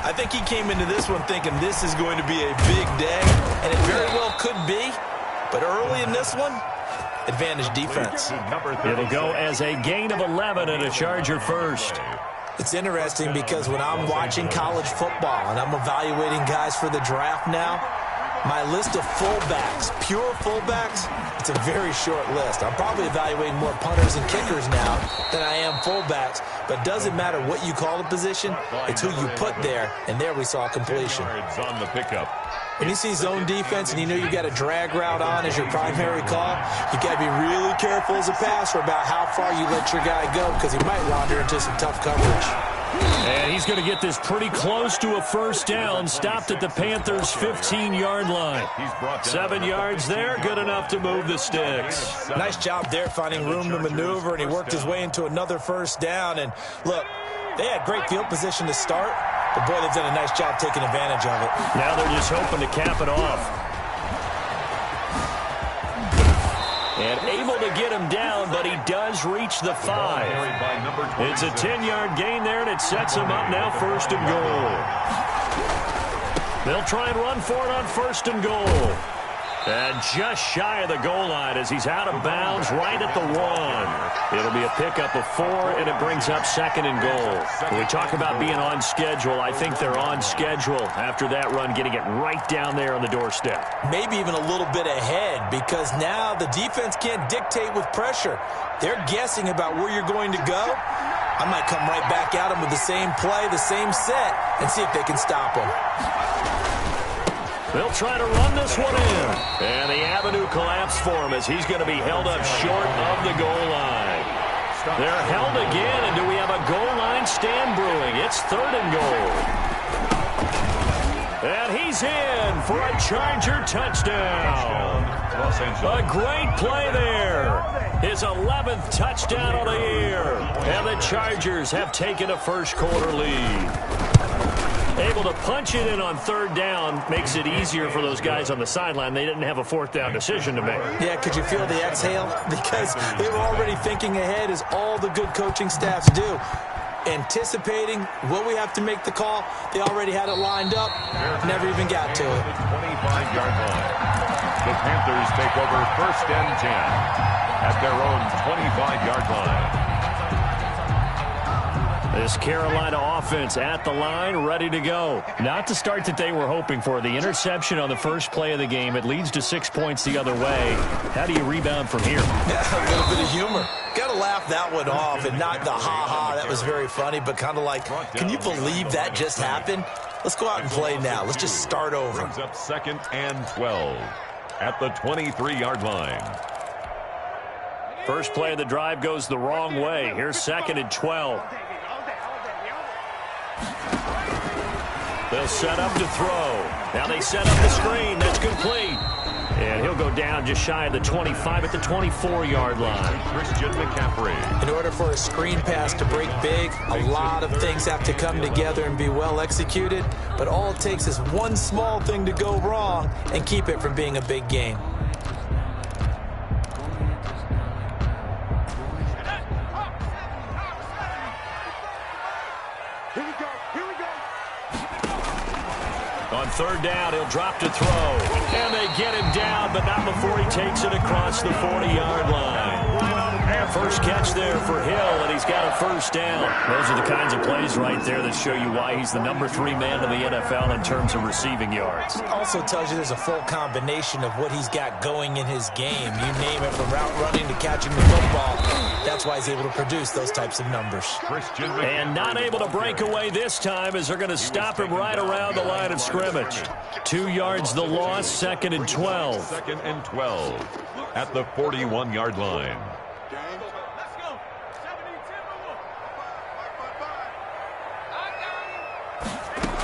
I think he came into this one thinking this is going to be a big day, and it very well could be. But early in this one, advantage defense. It'll go as a gain of 11 and a Charger first. It's interesting because when I'm watching college football and I'm evaluating guys for the draft now, my list of fullbacks, pure fullbacks, it's a very short list. I'm probably evaluating more punters and kickers now than I am fullbacks, but it doesn't matter what you call the position, it's who you put there, and there we saw completion. On the pickup. When you see zone defense and you know you got a drag route on as your primary call, you got to be really careful as a passer about how far you let your guy go because he might wander into some tough coverage. And he's going to get this pretty close to a first down, stopped at the Panthers' 15-yard line. 7 yards there, good enough to move the sticks. Nice job there finding room to maneuver, and he worked his way into another first down. And look, they had great field position to start, but boy, they've done a nice job taking advantage of it. Now they're just hoping to cap it off. And able to get him down, but he does reach the 5. It's a 10-yard gain there, and it sets him up now first and goal. They'll try and run for it on first and goal. And just shy of the goal line as he's out of bounds right at the 1. It'll be a pickup of 4, and it brings up second and goal. When we talk about being on schedule, I think they're on schedule after that run, getting it right down there on the doorstep. Maybe even a little bit ahead because now the defense can't dictate with pressure. They're guessing about where you're going to go. I might come right back at them with the same play, the same set, and see if they can stop them. They'll try to run this one in. And the avenue collapsed for him as he's going to be held up short of the goal line. They're held again, and do we have a goal line stand brewing? It's third and goal. And he's in for a Charger touchdown. A great play there. His 11th touchdown of the year. And the Chargers have taken a first quarter lead. Able to punch it in on third down makes it easier for those guys on the sideline. They didn't have a fourth down decision to make. Yeah, could you feel the exhale? Because they were already thinking ahead, as all the good coaching staffs do. Anticipating what we have to make the call. They already had it lined up. Never even got to it. 25-yard line. The Panthers take over first and 10 at their own 25-yard line. This Carolina offense at the line, ready to go. Not the start that they were hoping for. The interception on the first play of the game. It leads to 6 points the other way. How do you rebound from here? A little bit of humor. Got to laugh that one off, and not the ha-ha. That was very funny, but kind of like, can you believe that just happened? Let's go out and play now. Let's just start over. Brings up second and 12 at the 23-yard line. First play of the drive goes the wrong way. Here's second and 12. They'll set up to throw. Now they set up the screen. That's complete. And he'll go down just shy of the 25 at the 24-yard line. Christian McCaffrey. In order for a screen pass to break big, a lot of things have to come together and be well executed. But all it takes is one small thing to go wrong and keep it from being a big game. On third down, he'll drop to throw. And they get him down, but not before he takes it across the 40-yard line. First catch there for Hill, and he's got a first down. Those are the kinds of plays right there that show you why he's the number 3 man in the NFL in terms of receiving yards. Also tells you there's a full combination of what he's got going in his game. You name it, from route running to catching the football. That's why he's able to produce those types of numbers. And not able to break away this time as they're going to stop him right around the line of scrimmage. 2 yards the loss, second and 12. Second and 12 at the 41-yard line.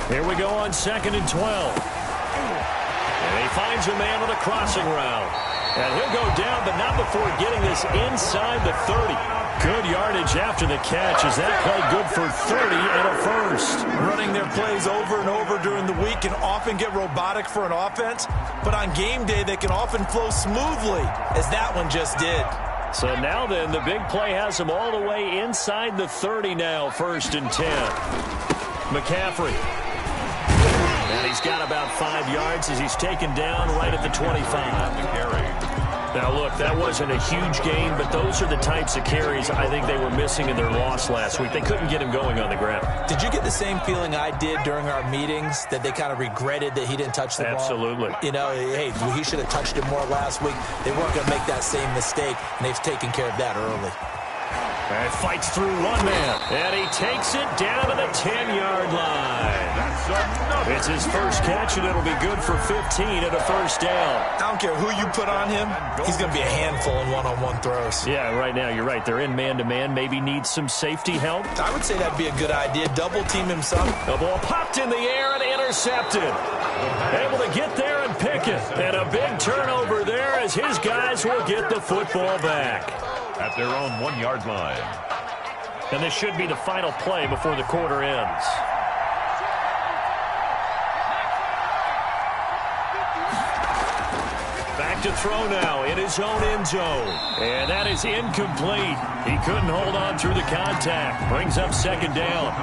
Here we go on second and 12. And he finds a man with a crossing route. And he'll go down, but not before getting this inside the 30. Good yardage after the catch. Is that play good for 30 and a first? Running their plays over and over during the week can often get robotic for an offense, but on game day they can often flow smoothly, as that one just did. So now then, the big play has him all the way inside the 30 now, first and 10. McCaffrey And he's got about 5 yards as he's taken down right at the 25. Now, look, that wasn't a huge gain, but those are the types of carries I think they were missing in their loss last week. They couldn't get him going on the ground. Did you get the same feeling I did during our meetings, that they kind of regretted that he didn't touch the ball? Absolutely. You know, hey, he should have touched it more last week. They weren't going to make that same mistake, and they've taken care of that early. And fights through one man. And he takes it down to the 10-yard line. It's his first catch, and it'll be good for 15 and a first down. I don't care who you put on him. He's going to be a handful in one-on-one throws. Yeah, right now, you're right. They're in man-to-man. Maybe needs some safety help. I would say that'd be a good idea. Double team him some. The ball popped in the air and intercepted. Able to get there and pick it. And a big turnover there as his guys will get the football back. At their own 1-yard line. And this should be the final play before the quarter ends. Back to throw now in his own end zone. And that is incomplete. He couldn't hold on through the contact. Brings up second down.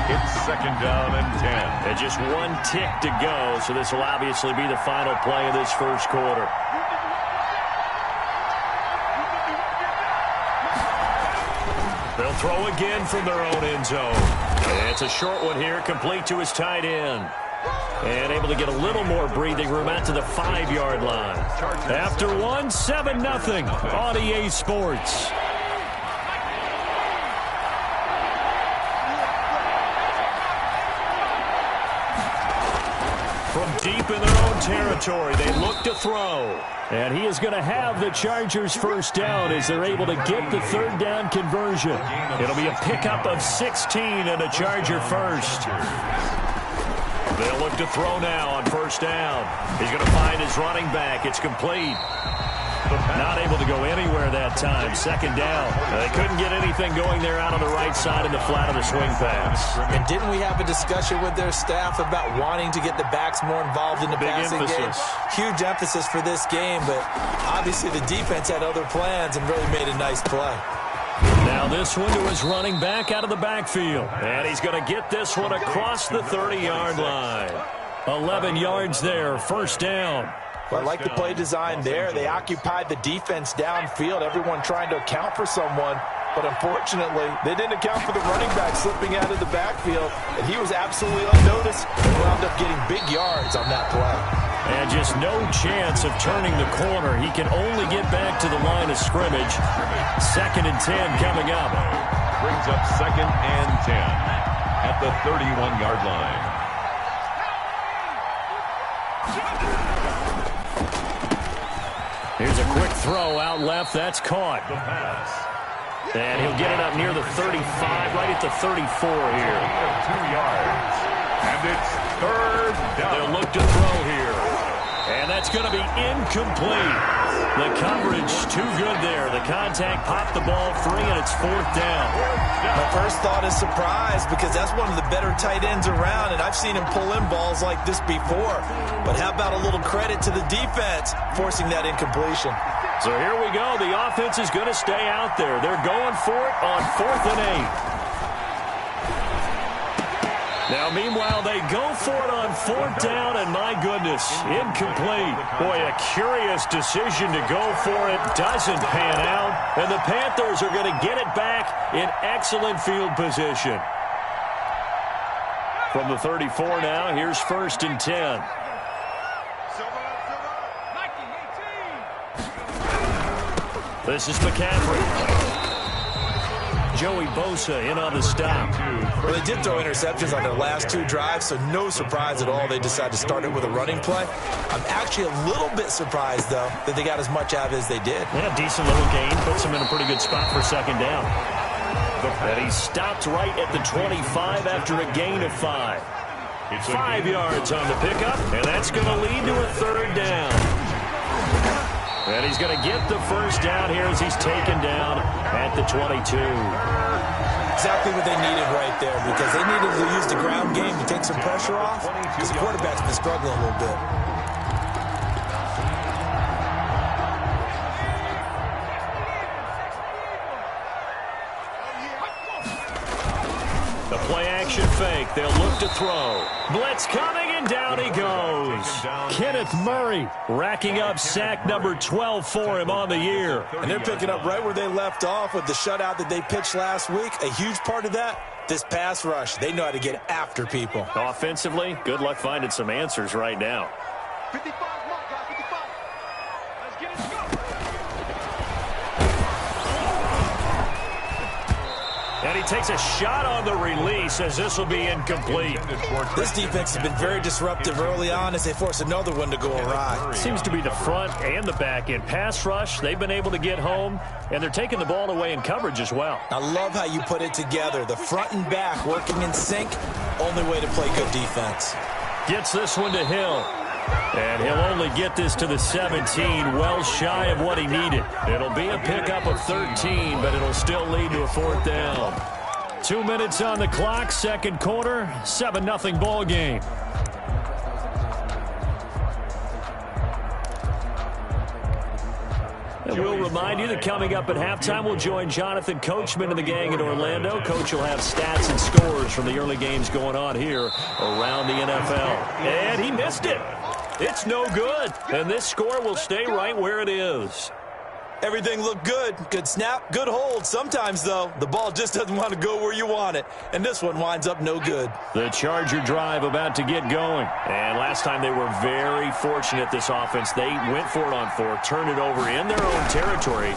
It's second down and 10. And just one tick to go, so this will obviously be the final play of this first quarter. They'll throw again from their own end zone. And it's a short one here, complete to his tight end. And able to get a little more breathing room out to the 5-yard line. After one, 7-0 on EA Sports. From deep in their own territory, they look to throw. And he is going to have the Chargers first down as they're able to get the third down conversion. It'll be a pickup of 16 and a Charger first. They'll look to throw now on first down. He's going to find his running back. It's complete. Not able to go anywhere that time. Second down. They couldn't get anything going there out on the right side in the flat of the swing pass. And didn't we have a discussion with their staff about wanting to get the backs more involved in the passing game? Huge emphasis for this game, but obviously the defense had other plans and really made a nice play. Now this one to his running back out of the backfield. And he's going to get this one across the 30-yard line. 11 yards there, first down. Well, I like the play design there. They occupied the defense downfield, everyone trying to account for someone. But unfortunately, they didn't account for the running back slipping out of the backfield. And he was absolutely unnoticed and wound up getting big yards on that play. And just no chance of turning the corner. He can only get back to the line of scrimmage. Second and 10 coming up. Brings up second and 10 at the 31-yard line. Here's a quick throw out left. That's caught. The pass. And he'll get it up near the 35, right at the 34 here. 2 yards. And it's third down. They'll look to throw here. And that's going to be incomplete. The coverage too good there. The contact popped the ball free, and it's fourth down. My first thought is surprise, because that's one of the better tight ends around, and I've seen him pull in balls like this before. But how about a little credit to the defense forcing that incompletion? So here we go. The offense is going to stay out there. They're going for it on 4th and 8. Now, meanwhile, they go for it on 4th down, and my goodness, incomplete. Boy, a curious decision to go for it. Doesn't pan out, and the Panthers are going to get it back in excellent field position. From the 34 now, here's 1st and 10. This is McCaffrey. Joey Bosa in on the stop. Well, they did throw interceptions on their last 2 drives, so no surprise at all they decided to start it with a running play. I'm actually a little bit surprised, though, that they got as much out as they did. Yeah, decent little gain. Puts them in a pretty good spot for second down. And he stopped right at the 25 after a gain of 5. 5 yards on the pickup, and that's going to lead to a third down. And he's going to get the first down here as he's taken down at the 22. Exactly what they needed right there, because they needed to use the ground game to take some pressure off, because the quarterback's been struggling a little bit. The play-action fake. They'll look to throw. Blitz coming, and down he goes. Kenneth Murray racking up sack number 12 for him on the year. And they're picking up right where they left off with the shutout that they pitched last week. A huge part of that, this pass rush. They know how to get after people. Offensively, good luck finding some answers right now. 55, come on, guys, 55. Let's get it, go. And he takes a shot on the release as this will be incomplete. This defense has been very disruptive early on as they force another one to go awry. Seems to be the front and the back end. Pass rush, they've been able to get home, and they're taking the ball away in coverage as well. I love how you put it together. The front and back working in sync, only way to play good defense. Gets this one to Hill. And he'll only get this to the 17, well shy of what he needed. It'll be a pickup of 13, but it'll still lead to a 4th down. 2 minutes on the clock, second quarter, 7-0 ball game. And we'll remind you that coming up at halftime, we'll join Jonathan Coachman and the gang in Orlando. Coach will have stats and scores from the early games going on here around the NFL. And he missed it. It's no good. And this score will stay right where it is. Everything looked good. Good snap, good hold. Sometimes, though, the ball just doesn't want to go where you want it. And this one winds up no good. The Charger drive about to get going. And last time they were very fortunate, this offense. They went for it on 4, turned it over in their own territory,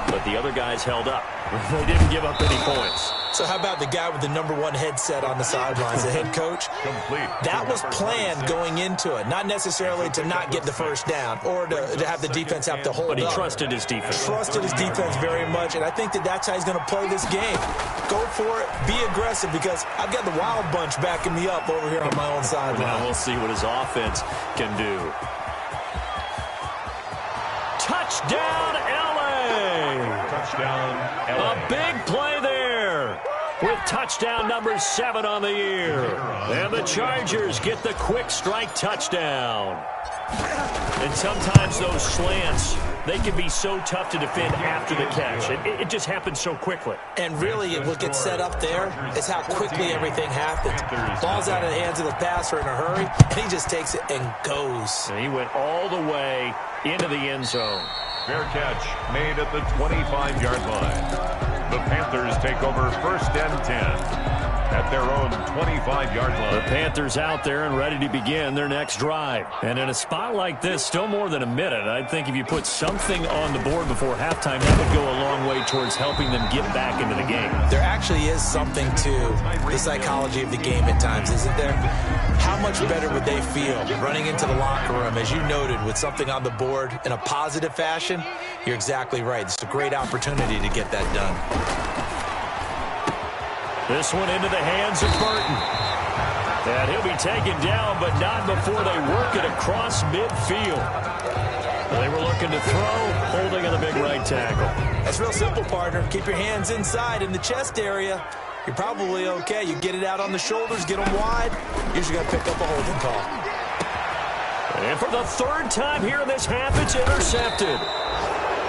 but the other guys held up. They didn't give up any points. So how about the guy with the #1 headset on the sidelines, the head coach? That was planned going into it, not necessarily to not get the first down or to have the defense have to hold up. But he trusted his defense. Trusted his defense very much, and I think that's how he's going to play this game. Go for it, be aggressive, because I've got the Wild Bunch backing me up over here on my own sideline. Now we'll see what his offense can do. Touchdown, L.A. Touchdown, LA. A big play there with touchdown number 7 on the year. And the Chargers get the quick strike touchdown. And sometimes those slants, they can be so tough to defend after the catch. It just happens so quickly. And really, what gets set up there is how quickly everything happens. Ball's out of the hands of the passer in a hurry, and he just takes it and goes. And he went all the way into the end zone. Fair catch made at the 25-yard line. The Panthers take over 1st and 10 at their own 25-yard line. The Panthers out there and ready to begin their next drive. And in a spot like this, still more than a minute, I think if you put something on the board before halftime, that would go a long way towards helping them get back into the game. There actually is something to the psychology of the game at times, isn't there? How much better would they feel running into the locker room, as you noted, with something on the board in a positive fashion? You're exactly right. It's a great opportunity to get that done. This one into the hands of Burton. And he'll be taken down, but not before they work it across midfield. They were looking to throw, holding on the big right tackle. That's real simple, partner. Keep your hands inside in the chest area. You're probably okay. You get it out on the shoulders, get them wide. Usually got to pick up a holding call. And for the 3rd time here in this half, it's intercepted.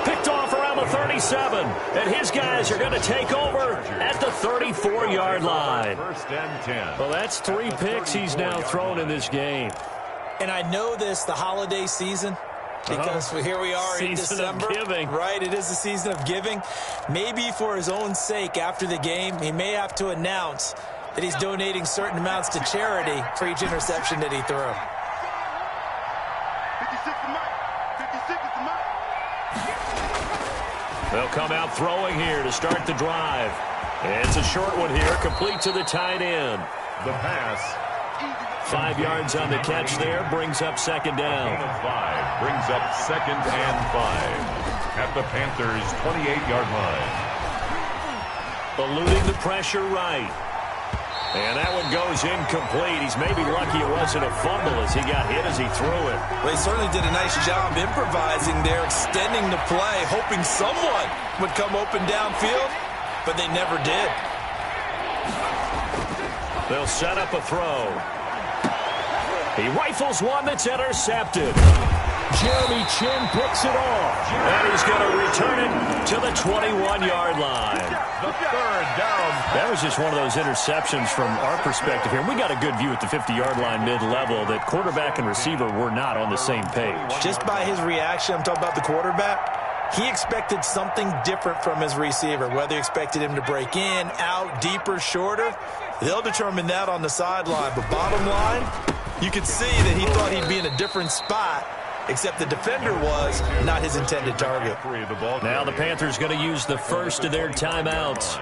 Picked off around the 37. And his guys are going to take over at the 34-yard line. 1st and 10. Well, that's 3 picks he's now thrown in this game. And I know this, the holiday season, because here we are in December. Season of giving. Right, it is the season of giving. Maybe for his own sake after the game, he may have to announce that he's donating certain amounts to charity for each interception that he threw. 56 is mine. 56 is mine. They'll come out throwing here to start the drive. It's a short one here, complete to the tight end. The pass. 5 yards on the catch there, brings up 2nd down. 5 brings up 2nd and 5 at the Panthers' 28-yard line. Eluding the pressure right. And that one goes incomplete. He's maybe lucky it wasn't a fumble as he got hit as he threw it. Well, he certainly did a nice job improvising there, extending the play, hoping someone would come open downfield, but they never did. They'll set up a throw. He rifles one that's intercepted. Jeremy Chin picks it off. And he's going to return it to the 21-yard line. The third down. That was just one of those interceptions from our perspective here. We got a good view at the 50-yard line mid-level that quarterback and receiver were not on the same page. Just by his reaction, I'm talking about the quarterback, he expected something different from his receiver, whether he expected him to break in, out, deeper, shorter. They'll determine that on the sideline. But bottom line, you could see that he thought he'd be in a different spot, except the defender was not his intended target. Now the Panthers going to use the first of their timeouts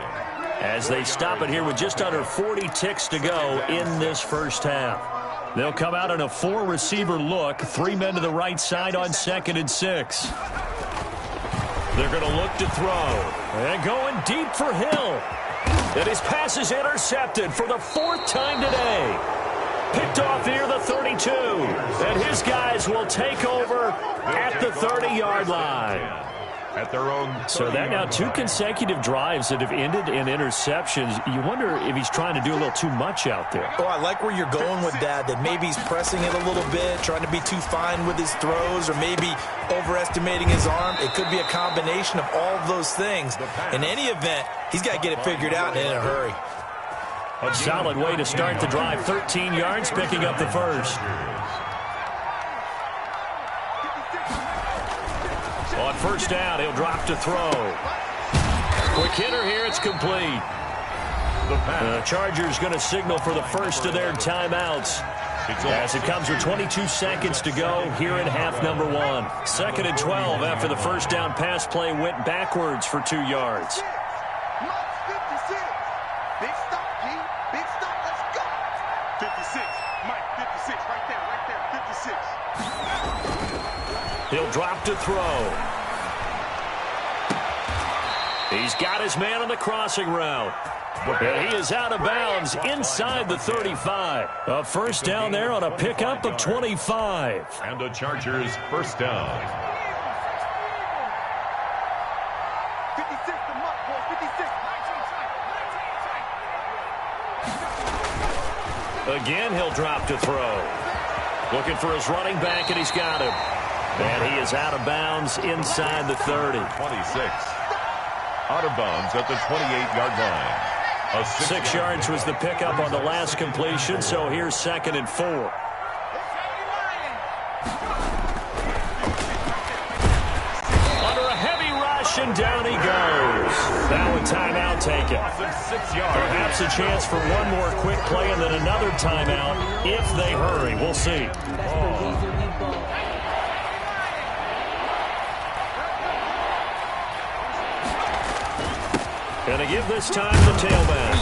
as they stop it here with just under 40 ticks to go in this first half. They'll come out in a 4-receiver look, 3 men to the right side on 2nd and 6. They're going to look to throw. And going deep for Hill. And his pass is intercepted for the 4th time today. Picked off near the 32. And his guys will take over at the 30-yard line. At their own. So that now 2 consecutive drives that have ended in interceptions. You wonder if he's trying to do a little too much out there. Oh, I like where you're going with that maybe he's pressing it a little bit, trying to be too fine with his throws, or maybe overestimating his arm. It could be a combination of all of those things. In any event, he's got to get it figured out and in a hurry. A solid way to start the drive. 13 yards, picking up the first. On first down, he'll drop to throw. Quick hitter here, it's complete. The Chargers going to signal for the first of their timeouts as it comes with 22 seconds to go here in half number 1. 2nd and 12 after the first down pass play went backwards for 2 yards. Big stop, G. Big stop. Let's go. 56. Mike, 56. Right there. 56. He'll drop to throw. He's got his man on the crossing route. And he is out of bounds inside the 35. A first down there on a pickup of 25. And the Chargers first down. 56 to Mark, boy. 56. Again, he'll drop to throw. Looking for his running back, and he's got him. And he is out of bounds inside the 30. 26. Out of bounds at the 28-yard line. 6 yards was the pickup on the last completion, so here's 2nd and 4. Under a heavy rush, and down he goes. Now a timeout taken. Perhaps a chance for one more quick play and then another timeout if they hurry. We'll see. Going to give this time to tailback.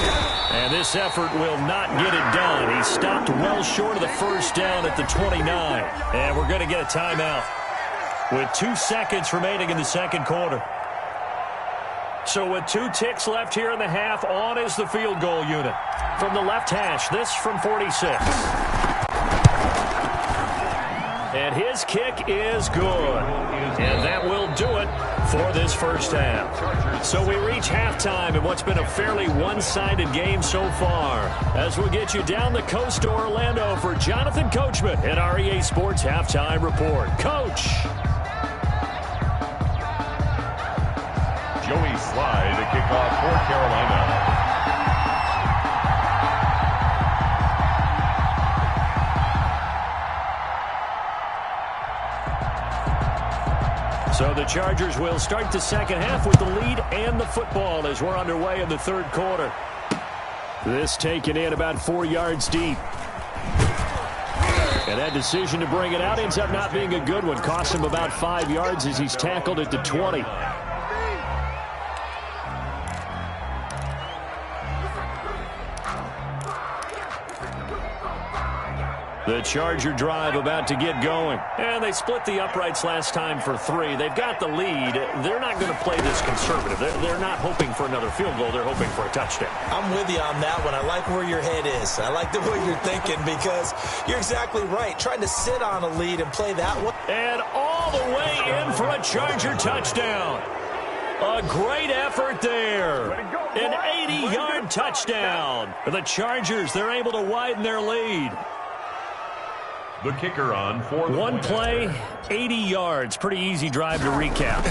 And this effort will not get it done. He stopped well short of the first down at the 29. And we're going to get a timeout with 2 seconds remaining in the second quarter. So with 2 ticks left here in the half, on is the field goal unit. From the left hash, this from 46. And his kick is good. And that will do it for this first half. So we reach halftime in what's been a fairly one-sided game so far. As we get you down the coast to Orlando for Jonathan Coachman at our EA Sports Halftime Report. Coach. Joey Slye to kick off for Carolina. So the Chargers will start the second half with the lead and the football as we're underway in the third quarter. This taken in about 4 yards deep. And that decision to bring it out ends up not being a good one. Cost him about 5 yards as he's tackled at the 20. The Charger drive about to get going. And they split the uprights last time for 3. They've got the lead. They're not going to play this conservative. They're not hoping for another field goal. They're hoping for a touchdown. I'm with you on that one. I like where your head is. I like the way you're thinking because you're exactly right. Trying to sit on a lead and play that one. And all the way in for a Charger touchdown. A great effort there. An 80-yard touchdown. The Chargers, they're able to widen their lead. The kicker on for the one play, 80 yards. Pretty easy drive to recap.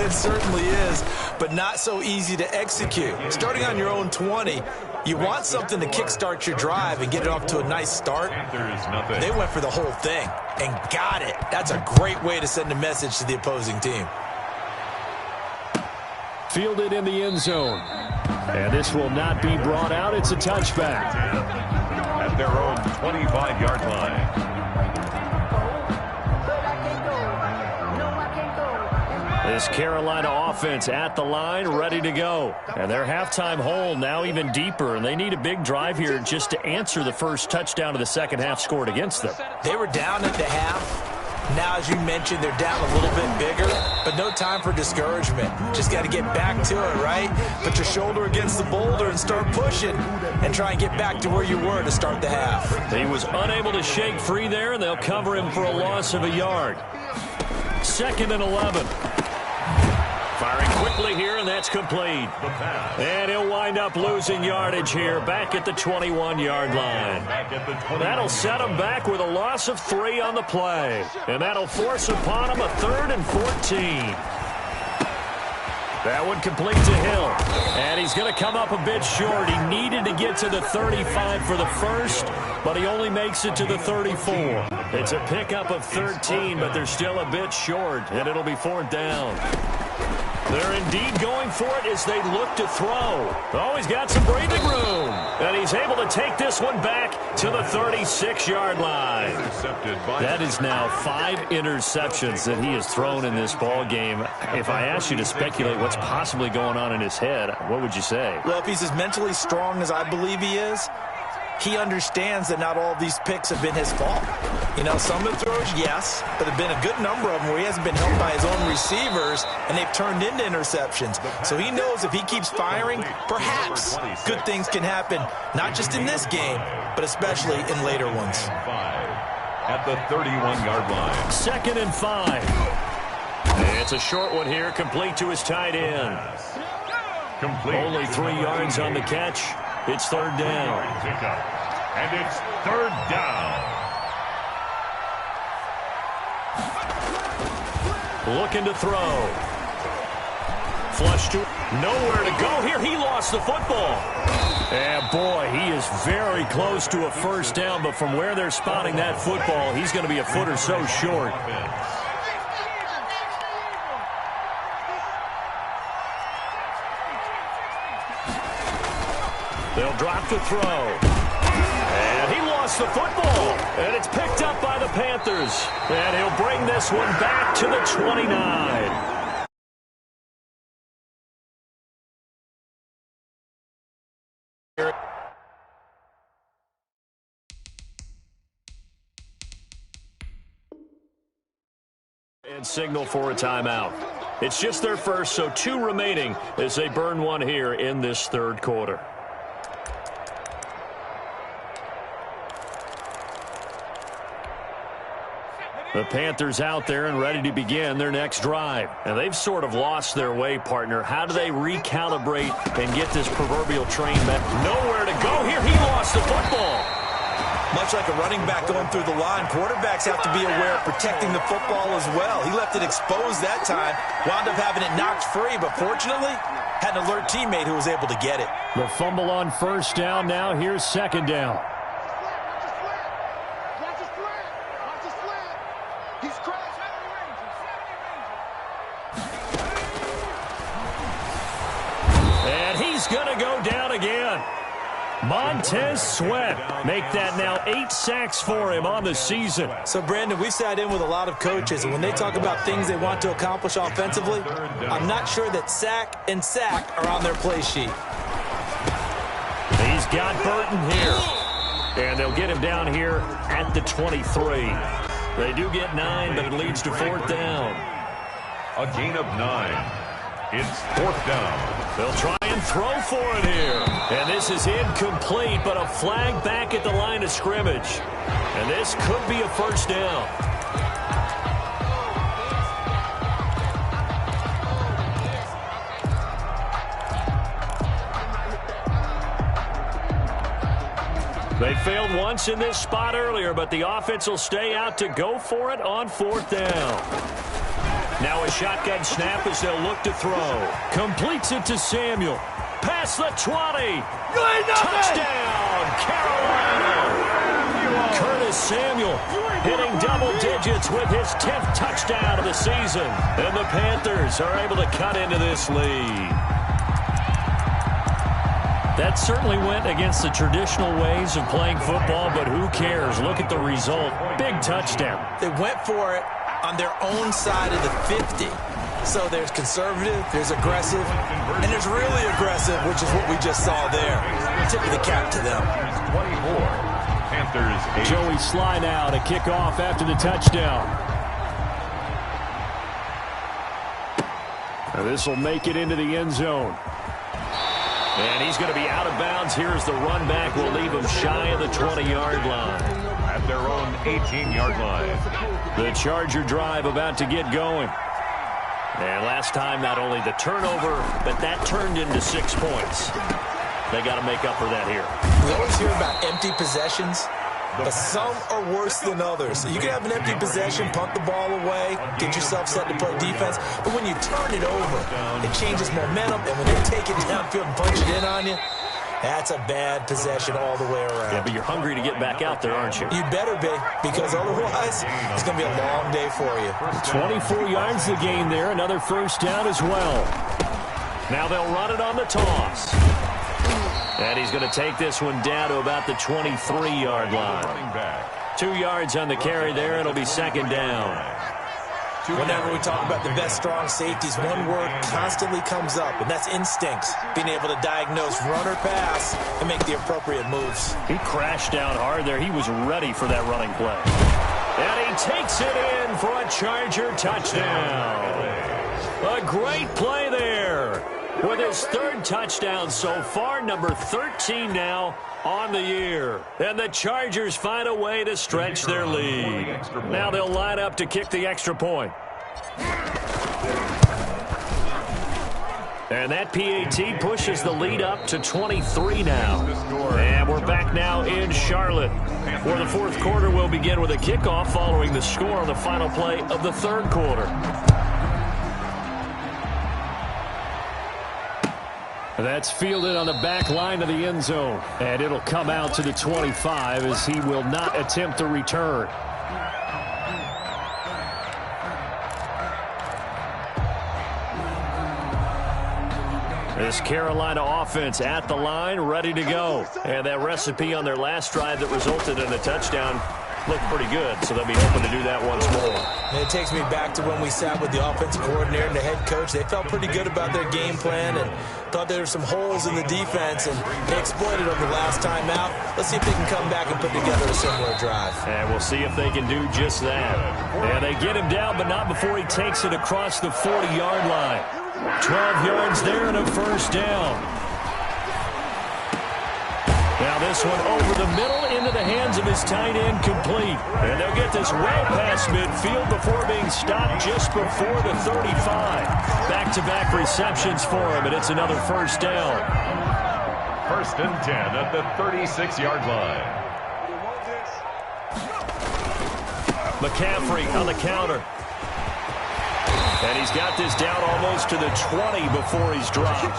It certainly is, but not so easy to execute. Starting on your own 20, you want something to kickstart your drive and get it off to a nice start. They went for the whole thing and got it. That's a great way to send a message to the opposing team. Fielded in the end zone. And this will not be brought out. It's a touchback. At their own 25-yard line. This Carolina offense at the line, ready to go. And their halftime hole now even deeper, and they need a big drive here just to answer the first touchdown of the second half scored against them. They were down at the half. Now, as you mentioned, they're down a little bit bigger, but no time for discouragement. Just got to get back to it, right? Put your shoulder against the boulder and start pushing and try and get back to where you were to start the half. He was unable to shake free there, and they'll cover him for a loss of a yard. 2nd and 11. Firing quickly here, and that's complete. And he'll wind up losing yardage here back at the 21-yard line. That'll set him back with a loss of 3 on the play. And that'll force upon him a 3rd and 14. That one complete to Hill. And he's going to come up a bit short. He needed to get to the 35 for the first, but he only makes it to the 34. It's a pickup of 13, but they're still a bit short, and it'll be 4th down. They're indeed going for it as they look to throw. Oh, he's got some breathing room. And he's able to take this one back to the 36-yard line. That is now 5 interceptions that he has thrown in this ball game. If I asked you to speculate what's possibly going on in his head, what would you say? Well, if he's as mentally strong as I believe he is, he understands that not all of these picks have been his fault. You know, some of the throws, yes, but there have been a good number of them where he hasn't been helped by his own receivers, and they've turned into interceptions. So he knows if he keeps firing, perhaps good things can happen, not just in this game, but especially in later ones. At the 31-yard line. 2nd and 5. It's a short one here, complete to his tight end. Complete. Only 3 yards on the catch. It's 3rd down. And it's 3rd down. Looking to throw. Flush to nowhere to go here. He lost the football. And boy, he is very close to a 1st down, but from where they're spotting that football, he's going to be a foot or so short. They'll drop to throw. And he lost the football. And it's picked up by the Panthers. And he'll bring this one back to the 29. And signal for a timeout. It's just their first, so 2 remaining as they burn one here in this 3rd quarter. The Panthers out there and ready to begin their next drive. And they've sort of lost their way, partner. How do they recalibrate and get this proverbial train back? Nowhere to go here. He lost the football. Much like a running back going through the line, quarterbacks have to be aware of protecting the football as well. He left it exposed that time, wound up having it knocked free, but fortunately, had an alert teammate who was able to get it. The fumble on 1st down. Now here's 2nd down. Going to go down again. Montez Sweat make that now 8 sacks for him on the season. So, Brandon, we sat in with a lot of coaches, and when they talk about things they want to accomplish offensively, I'm not sure that sack and sack are on their play sheet. He's got Burton here. And they'll get him down here at the 23. They do get 9, but it leads to 4th down. A gain of 9. It's 4th down. They'll try and throw for it here. And this is incomplete, but a flag back at the line of scrimmage. And this could be a 1st down. They failed once in this spot earlier, but the offense will stay out to go for it on 4th down. Now a shotgun snap as they'll look to throw. Completes it to Samuel. Past the 20. Touchdown, Carolina. Curtis Samuel hitting double digits with his 10th touchdown of the season. And the Panthers are able to cut into this lead. That certainly went against the traditional ways of playing football, but who cares? Look at the result. Big touchdown. They went for it on their own side of the 50. So there's conservative, there's aggressive, and there's really aggressive, which is what we just saw there. Tip of the cap to them. 24. Panthers 8. Joey Sly now to kick off after the touchdown. Now this will make it into the end zone. And he's going to be out of bounds. Here's the run back. Will leave him shy of the 20-yard line. At their own 18-yard line. The Charger drive about to get going. And last time, not only the turnover, but that turned into 6 points. They got to make up for that here. We always hear about empty possessions, but some are worse than others. You can have an empty possession, punt the ball away, get yourself set to play defense, but when you turn it over, it changes momentum, and when they take it downfield and punch it in on you, that's a bad possession all the way around. Yeah, but you're hungry to get back out there, aren't you? You better be, because otherwise, it's going to be a long day for you. 24 yards the gain there, another first down as well. Now they'll run it on the toss. And he's going to take this one down to about the 23-yard line. 2 yards on the carry there. It'll be 2nd down. Whenever we talk about the best strong safeties, one word constantly comes up, and that's instincts. Being able to diagnose run or pass and make the appropriate moves. He crashed down hard there. He was ready for that running play. And he takes it in for a Charger touchdown. A great play there. With his 3rd touchdown so far, number 13 now on the year. And the Chargers find a way to stretch their lead. Now they'll line up to kick the extra point. And that PAT pushes the lead up to 23 now. And we're back now in Charlotte, where the 4th quarter will begin with a kickoff following the score on the final play of the 3rd quarter. That's fielded on the back line of the end zone. And it'll come out to the 25 as he will not attempt a return. This Carolina offense at the line, ready to go. And that recipe on their last drive that resulted in a touchdown looked pretty good, so they'll be hoping to do that once more. And it takes me back to when we sat with the offensive coordinator and the head coach. They felt pretty good about their game plan and thought there were some holes in the defense, and they exploited them the last time out. Let's see if they can come back and put together a similar drive. And we'll see if they can do just that. And they get him down, but not before he takes it across the 40-yard line. 12 yards there and a first down. Now this one over the middle into the hands of his tight end, complete. And they'll get this well past midfield before being stopped just before the 35. Back-to-back receptions for him, and it's another first down. 1st and 10 at the 36-yard line. McCaffrey on the counter. And he's got this down almost to the 20 before he's dropped.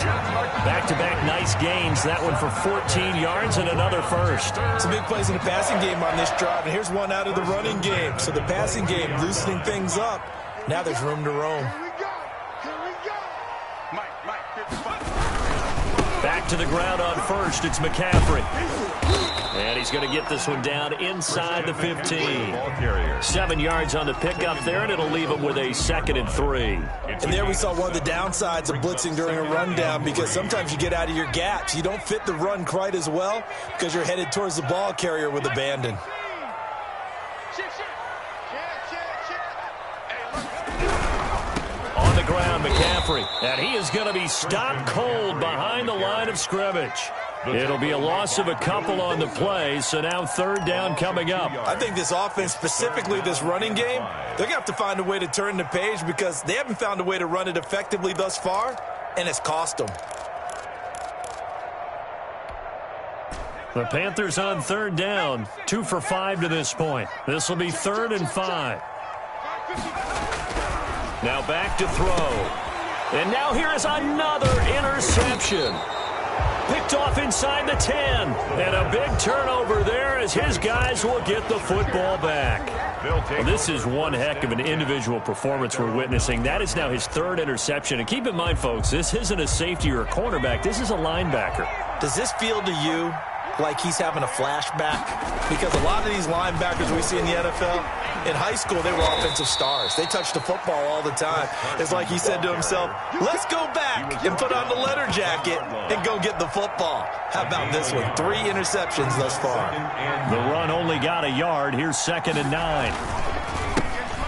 Back-to-back nice gains. That one for 14 yards and another first. Some big plays in the passing game on this drive, and here's one out of the running game. So the passing game loosening things up. Now there's room to roam. Back to the ground on first. It's McCaffrey. And he's going to get this one down inside the 15. 7 yards on the pickup there, and it'll leave him with a 2nd and 3. And there we saw one of the downsides of blitzing during a rundown, because sometimes you get out of your gaps. You don't fit the run quite as well because you're headed towards the ball carrier with abandon. On the ground, McCaffrey. And he is going to be stopped cold behind the line of scrimmage. It'll be a loss of a couple on the play, so now 3rd down coming up. I think this offense, specifically this running game, they're going to have to find a way to turn the page because they haven't found a way to run it effectively thus far, and it's cost them. The Panthers on third down, 2 for 5 to this point. This will be 3rd and 5. Now back to throw. And now here is another interception. Picked off inside the 10. And a big turnover there as his guys will get the football back. Well, this is one heck of an individual performance we're witnessing. That is now his 3rd interception. And keep in mind, folks, this isn't a safety or a cornerback. This is a linebacker. Does this feel to you like he's having a flashback? Because a lot of these linebackers we see in the NFL, in high school, they were offensive stars. They touched the football all the time. It's like he said to himself, let's go back and put on the letter jacket and go get the football. How about this one? 3 interceptions thus far. The run only got a yard. Here's 2nd and 9.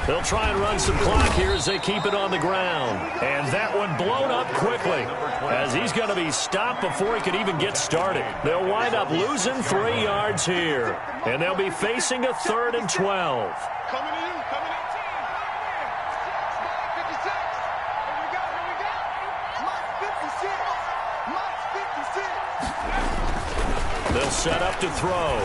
They'll try and run some clock here as they keep it on the ground. And that one blown up quickly as he's going to be stopped before he could even get started. They'll wind up losing 3 yards here. And they'll be facing a 3rd and 12. Coming to you, coming to team. 56. Here we go, here we go. Mark 56. Mark 56. They'll set up to throw.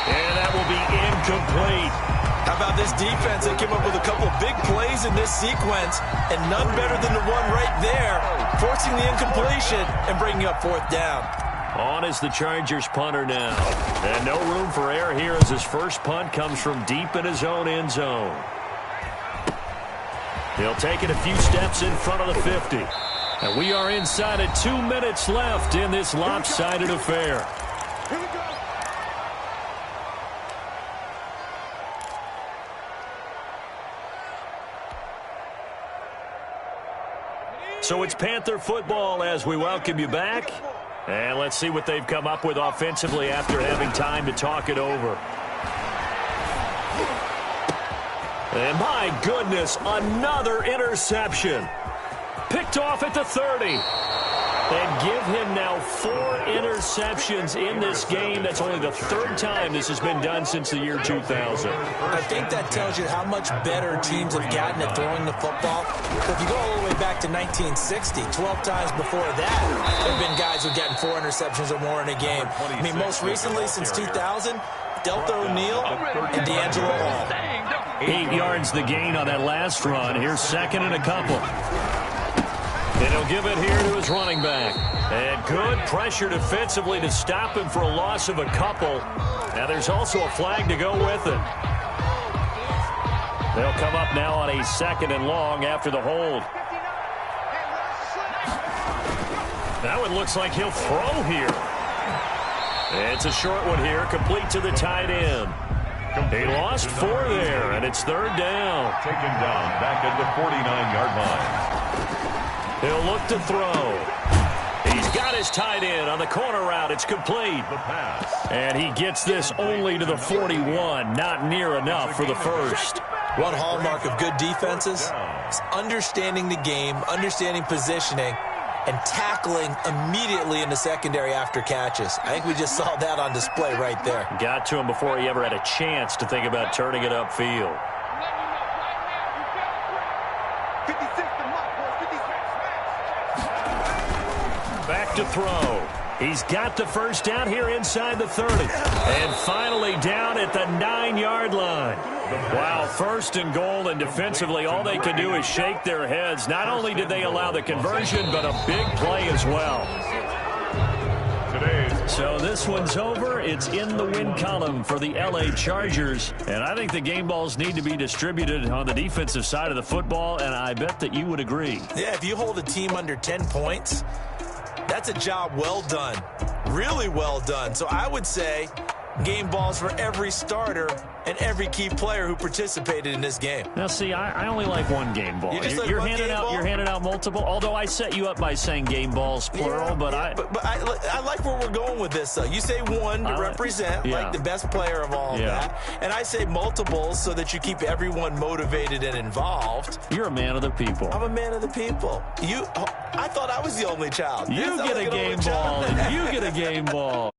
And that will be incomplete. How about this defense? They came up with a couple of big plays in this sequence, and none better than the one right there, forcing the incompletion and bringing up 4th down. On is the Chargers punter now. And no room for error here as his first punt comes from deep in his own end zone. He'll take it a few steps in front of the 50. And we are inside of 2 minutes left in this lopsided affair. Here we go. So it's Panther football as we welcome you back. And let's see what they've come up with offensively after having time to talk it over. And my goodness, another interception. Picked off at the 30. And give him now 4 interceptions in this game. That's only the 3rd time this has been done since the year 2000. I think that tells you how much better teams have gotten at throwing the football. If you go all the way back to 1960, 12 times before that, there have been guys who've gotten 4 interceptions or more in a game. I mean, most recently, since 2000, Delta O'Neal and D'Angelo Hall. 8 yards the gain on that last run. Here's 2nd and a couple. And he'll give it here to his running back. And good pressure defensively to stop him for a loss of a couple. Now there's also a flag to go with it. They'll come up now on a 2nd and long after the hold. That one looks like he'll throw here. It's a short one here, complete to the tight end. He lost 4 there, and it's 3rd down. Taken down back at the 49-yard line. He'll look to throw. He's got his tight end on the corner route. It's complete. The pass. And he gets this only to the 41. Not near enough for the first. One hallmark of good defenses is understanding the game, understanding positioning, and tackling immediately in the secondary after catches. I think we just saw that on display right there. Got to him before he ever had a chance to think about turning it upfield. 56 to Mark, boys, 56. Back to throw. He's got the first down here inside the 30. And finally down at the 9-yard line. Wow, 1st and goal, and defensively all they can do is shake their heads. Not only did they allow the conversion, but a big play as well. So this one's over. It's in the win column for the LA Chargers. And I think the game balls need to be distributed on the defensive side of the football, and I bet that you would agree. Yeah, if you hold a team under 10 points, that's a job well done. Really well done. So I would say game balls for every starter and every key player who participated in this game. Now, see, I only like one game ball. You're handing out multiple. Although I set you up by saying game balls plural, yeah, but I like where we're going with this. Though you say one to represent like the best player of all of that, and I say multiples so that you keep everyone motivated and involved. You're a man of the people. I'm a man of the people. I thought I was the only child. You get a game ball, and you get a game ball.